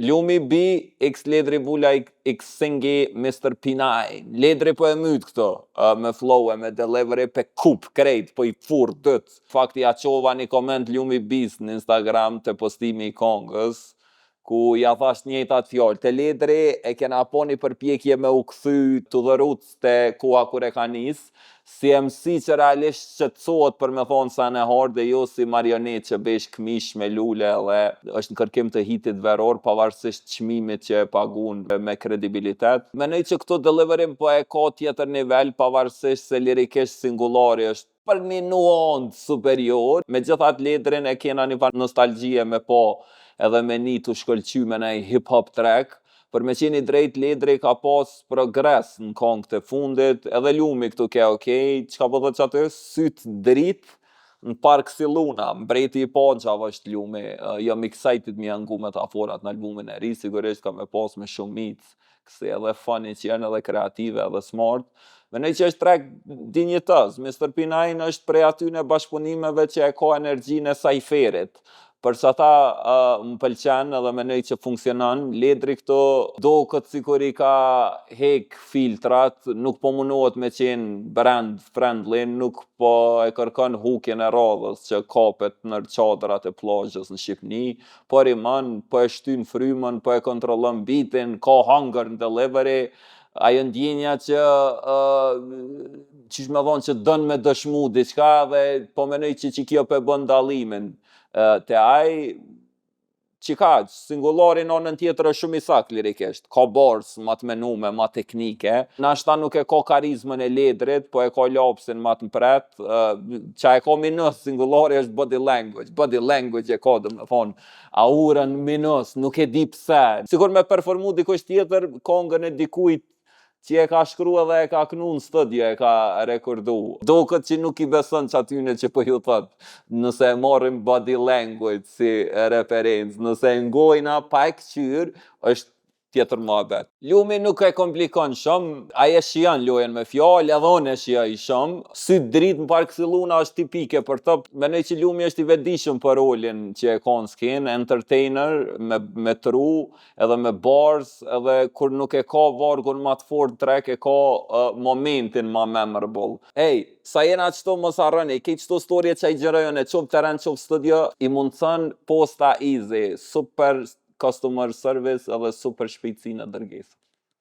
Lumi B, X ledri bula X singi Mr. Pinaj. Ledri po e myt këto, me flow e me delivery pe kup krejt, po i fur dët. Fakti ja qova një koment Lumi B's në Instagram të postimi i kongës, ku ja thash njëjtat fjalë. Te ledri e kena po një përpjekje me u kthy të dhërut te koha kur e ka nis, si MC që realisht shqetësohet për me thonë sa në hard dhe jo si marionet që besh këmish me lule dhe është në kërkim të hitit veror pavarësisht çmimit që e pagun me kredibilitet. Menoj që këto deliverim po e ka tjetër nivel pavarësisht se lirikisht singullari është për një nuancë superior. Megjithatë ledrin e kena një farë nostalgjie me po edhe me një të shkëlqy me nej hip-hop track, për me qeni drejt ledri ka pas progres në kongët e fundit, edhe Lumi këtu ke okej, çka po thot që aty, syt drit në park si luna, mbreti i paxhave është Lumi, jam excited me angu metaforat në albumin e ri, sigurisht ka me pas me shumic, kësi edhe funny që janë edhe kreative edhe smart. Menoj që është track dinjitës, Mr. Pinaj është prej atyne bashkëpunimeve që e ka energjinë e Sajferit, përsa ta më pëlqen edhe menoj që funksionon. Ledri këto do këtë sikur i ka hek filtrat, nuk po munohet me qenë brand friendly, nuk po e kërkon hukjen e radhës që kapet në çadrat e plazhës në Shqipni, po rimon, po e shtyn frymën, po e kontrollon beatin, ka hunger në delivery, ajo ndjenja që qish me thonë që dën me dëshmu diçka dhe po menoj që kjo pe bën dallimin te aj që ka, singullari në anën tjetër është shumë i sakt lirikisht, ka bars ma të menume, ma teknike, nashta nuk e ka karizmën e ledrit, po e ka lapsin ma të mpret, që e ka minus, singullari është body language e ka dhe me thonë, aurën minus, nuk e di pse, sikur me performu dikush tjetër, kongën e dikujt, që e ka shkru edhe e ka knu në studio, e ka rekordu. Do këtë që nuk i beson që atyne që po ju thot, nëse e marrim body language si referencë, nëse e ngojna pa e këqyr, është tjetër muhabet. Lumi nuk e komplikon shumë, aje shion lojen me fjallë, edhe unë e shioj shumë. Syt drit në park si luna është tipike për të, menoj që Lumi është i vetëdijshëm për rolin që e ka në skenë, entertainer, me tru, edhe me bars, edhe kur nuk e ka vargun ma të fort track, e ka momentin ma memorable. Ej, sa jena qëto mos arrëni, kej qëto storje që i gjërojën e qovë teren, qovë studio, i mundësën posta easy, super customer service edhe super shpejtësi në dërgesë.